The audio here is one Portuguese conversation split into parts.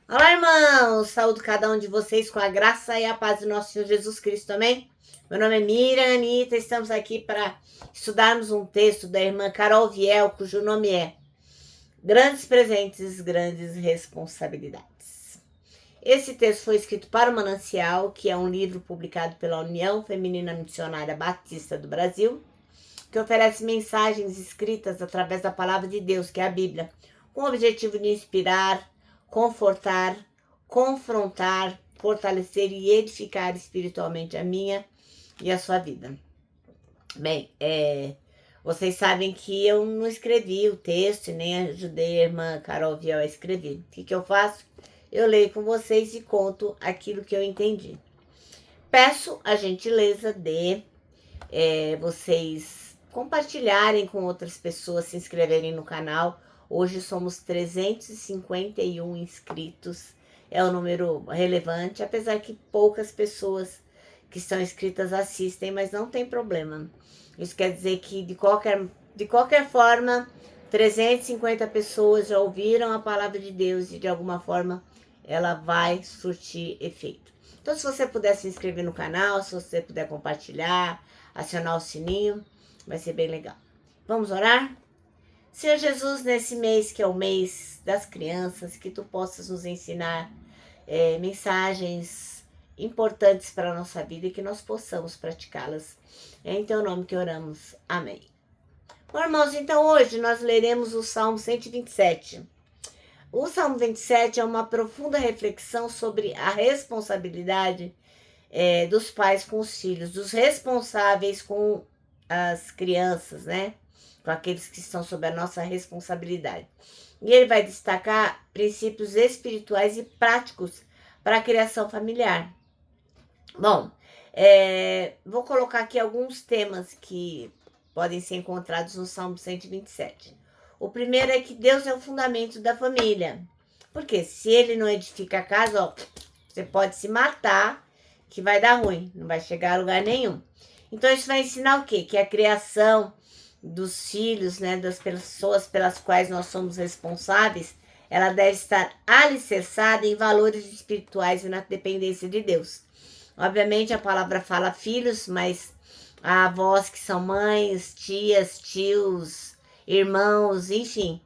Olá, irmãos! Saúdo cada um de vocês com a graça e a paz do nosso Senhor Jesus Cristo, amém? Meu nome é Miriam Anitta, estamos aqui para estudarmos um texto da irmã Carol Viel, cujo nome é Grandes Presentes, Grandes Responsabilidades. Esse texto foi escrito para o Manancial, que é um livro publicado pela União Feminina Missionária Batista do Brasil, que oferece mensagens escritas através da palavra de Deus, que é a Bíblia, com o objetivo de inspirar, confortar, confrontar, fortalecer e edificar espiritualmente a minha e a sua vida. Bem, vocês sabem que eu não escrevi o texto e nem ajudei a irmã Carol Viel a escrever. O que eu faço? Eu leio com vocês e conto aquilo que eu entendi. Peço a gentileza de vocês compartilharem com outras pessoas, se inscreverem no canal. Hoje somos 351 inscritos, é um número relevante, apesar que poucas pessoas que estão inscritas assistem, mas não tem problema. Isso quer dizer que de qualquer forma, 350 pessoas já ouviram a palavra de Deus e de alguma forma ela vai surtir efeito. Então, se você puder se inscrever no canal, se você puder compartilhar, acionar o sininho, vai ser bem legal. Vamos orar? Senhor Jesus, nesse mês que é o mês das crianças, que tu possas nos ensinar mensagens importantes para a nossa vida e que nós possamos praticá-las. É em teu nome que oramos. Amém. Bom, irmãos, então hoje nós leremos o Salmo 127. O Salmo 27 é uma profunda reflexão sobre a responsabilidade dos pais com os filhos, dos responsáveis com as crianças, né? Com aqueles que estão sob a nossa responsabilidade. E ele vai destacar princípios espirituais e práticos para a criação familiar. Bom, vou colocar aqui alguns temas que podem ser encontrados no Salmo 127. O primeiro é que Deus é o fundamento da família. Porque se ele não edifica a casa, ó, você pode se matar, que vai dar ruim, não vai chegar a lugar nenhum. Então isso vai ensinar o quê? Que a criação dos filhos, né, das pessoas pelas quais nós somos responsáveis, ela deve estar alicerçada em valores espirituais e na dependência de Deus. Obviamente a palavra fala filhos, mas há avós que são mães, tias, tios, irmãos, enfim.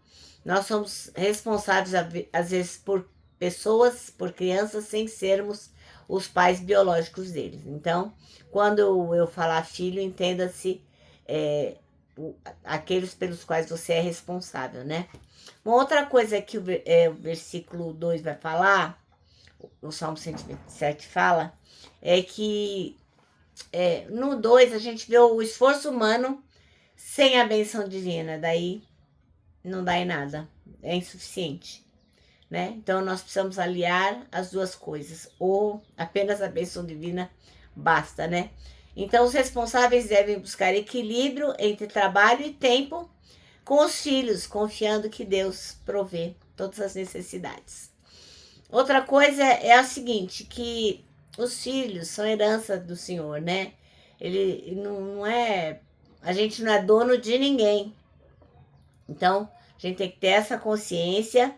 Nós somos responsáveis, às vezes, por pessoas, por crianças, sem sermos os pais biológicos deles. Então, quando eu falar filho, entenda-se aqueles pelos quais você é responsável, né? Uma outra coisa que o versículo 2 vai falar, o Salmo 127 fala, é que no 2 a gente vê o esforço humano sem a benção divina, daí não dá em nada, é insuficiente, né? Então nós precisamos aliar as duas coisas, ou apenas a bênção divina basta, né? Então os responsáveis devem buscar equilíbrio entre trabalho e tempo com os filhos, confiando que Deus provê todas as necessidades. Outra coisa é a seguinte, que os filhos são herança do Senhor, né? Ele não é... A gente não é dono de ninguém. Então, a gente tem que ter essa consciência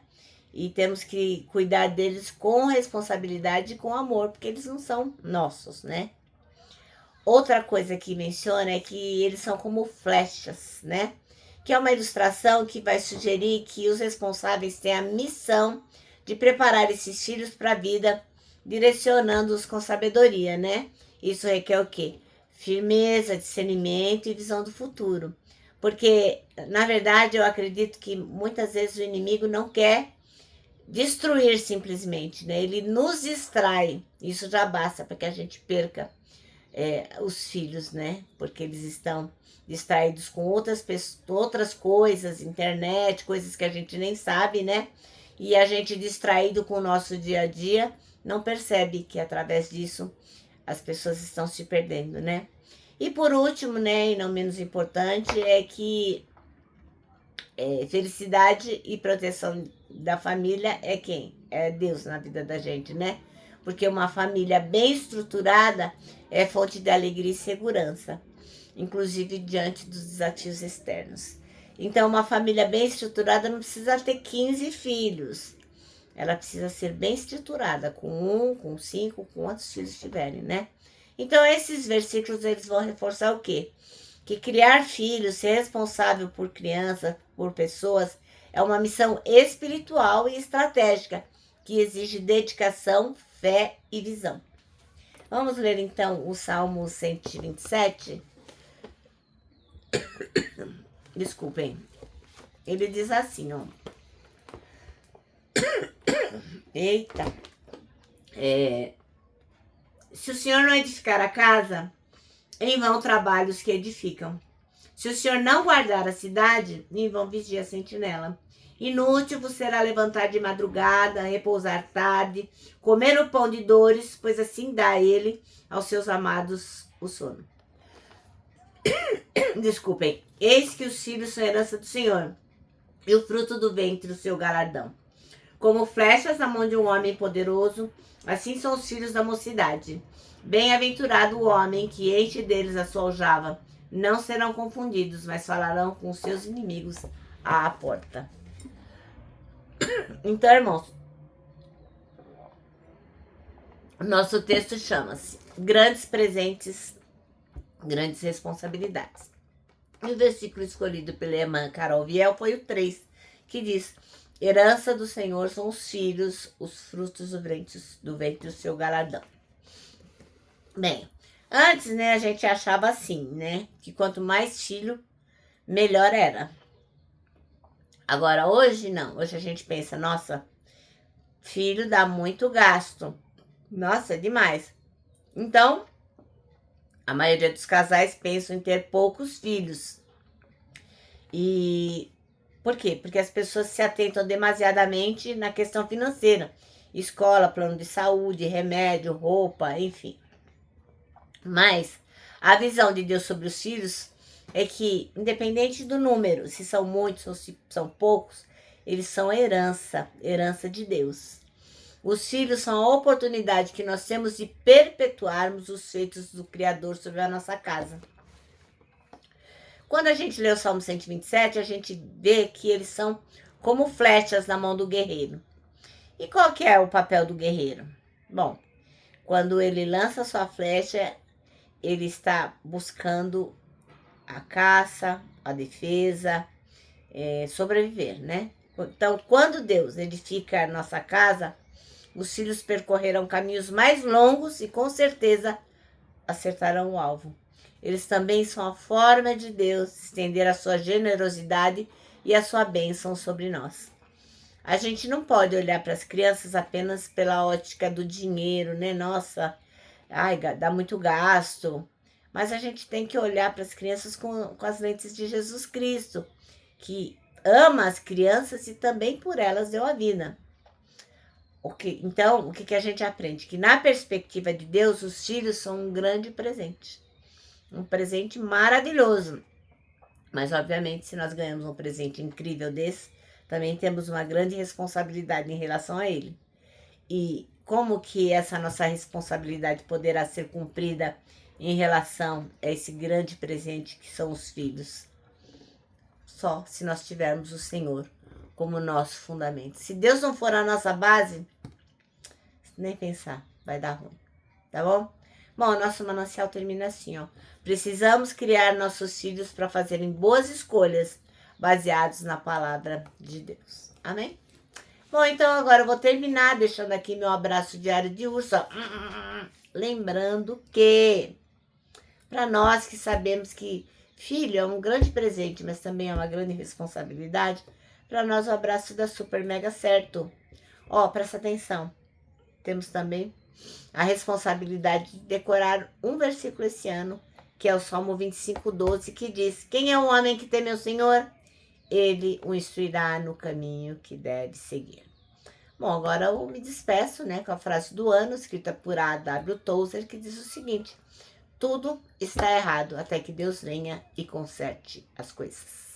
e temos que cuidar deles com responsabilidade e com amor, porque eles não são nossos, né? Outra coisa que menciona é que eles são como flechas, né? Que é uma ilustração que vai sugerir que os responsáveis têm a missão de preparar esses filhos para a vida, direcionando-os com sabedoria, né? Isso requer o quê? Firmeza, discernimento e visão do futuro. Porque, na verdade, eu acredito que muitas vezes o inimigo não quer destruir simplesmente, né? Ele nos distrai. Isso já basta para que a gente perca os filhos, né? Porque eles estão distraídos com outras coisas, internet, coisas que a gente nem sabe, né? E a gente distraído com o nosso dia a dia, não percebe que através disso as pessoas estão se perdendo, né? E por último, né, e não menos importante, é que felicidade e proteção da família é quem? É Deus na vida da gente, né? Porque uma família bem estruturada é fonte de alegria e segurança, inclusive diante dos desafios externos. Então, uma família bem estruturada não precisa ter 15 filhos. ela precisa ser bem estruturada, com 1, com 5, com quantos filhos tiverem, né? Então, esses versículos, eles vão reforçar o quê? Que criar filhos, ser responsável por crianças, por pessoas, é uma missão espiritual e estratégica, que exige dedicação, fé e visão. Vamos ler, então, o Salmo 127. Desculpem. Ele diz assim, ó. Eita. Se o Senhor não edificar a casa, em vão trabalhos que edificam. Se o Senhor não guardar a cidade, em vão vigia a sentinela. Inútil vos será levantar de madrugada, repousar tarde, comer o pão de dores, pois assim dá ele aos seus amados o sono. Desculpem. Eis que os filhos são herança do Senhor, e o fruto do ventre o seu galardão. Como flechas na mão de um homem poderoso, assim são os filhos da mocidade. Bem-aventurado o homem que enche deles a sua aljava. Não serão confundidos, mas falarão com seus inimigos à porta. Então, irmãos, nosso texto chama-se Grandes Presentes, Grandes Responsabilidades. E o versículo escolhido pela irmã Carol Viel foi o 3, que diz: herança do Senhor são os filhos, os frutos do ventre do seu galardão. Bem, antes, né, a gente achava assim, né, que quanto mais filho, melhor era. Agora, hoje não. Hoje a gente pensa, nossa, filho dá muito gasto. Nossa, é demais. Então, a maioria dos casais pensam em ter poucos filhos. E por quê? Porque as pessoas se atentam demasiadamente na questão financeira. Escola, plano de saúde, remédio, roupa, enfim. Mas a visão de Deus sobre os filhos é que, independente do número, se são muitos ou se são poucos, eles são herança de Deus. Os filhos são a oportunidade que nós temos de perpetuarmos os feitos do Criador sobre a nossa casa. Quando a gente lê o Salmo 127, a gente vê que eles são como flechas na mão do guerreiro. E qual que é o papel do guerreiro? Bom, quando ele lança sua flecha, ele está buscando a caça, a defesa, sobreviver, né? Então, quando Deus edifica a nossa casa, os filhos percorrerão caminhos mais longos e com certeza acertarão o alvo. Eles também são a forma de Deus estender a sua generosidade e a sua bênção sobre nós. A gente não pode olhar para as crianças apenas pela ótica do dinheiro, né? Nossa, ai, dá muito gasto. Mas a gente tem que olhar para as crianças com as lentes de Jesus Cristo, que ama as crianças e também por elas deu a vida. Então, o que a gente aprende? Que na perspectiva de Deus, os filhos são um grande presente. Um presente maravilhoso. Mas, obviamente, se nós ganhamos um presente incrível desse, também temos uma grande responsabilidade em relação a ele. E como que essa nossa responsabilidade poderá ser cumprida em relação a esse grande presente que são os filhos? Só se nós tivermos o Senhor como nosso fundamento. Se Deus não for a nossa base, nem pensar, vai dar ruim, tá bom? Bom, o nosso manancial termina assim, ó. Precisamos criar nossos filhos para fazerem boas escolhas baseados na palavra de Deus. Amém? Bom, então agora eu vou terminar deixando aqui meu abraço diário de urso, ó. Lembrando que, para nós que sabemos que filho é um grande presente, mas também é uma grande responsabilidade, para nós o abraço dá super mega certo. Ó, presta atenção. Temos também a responsabilidade de decorar um versículo esse ano, que é o Salmo 25:12, que diz: quem é o homem que teme ao Senhor? Ele o instruirá no caminho que deve seguir. Bom, agora eu me despeço, né, com a frase do ano, escrita por A.W. Tozer, que diz o seguinte: tudo está errado até que Deus venha e conserte as coisas.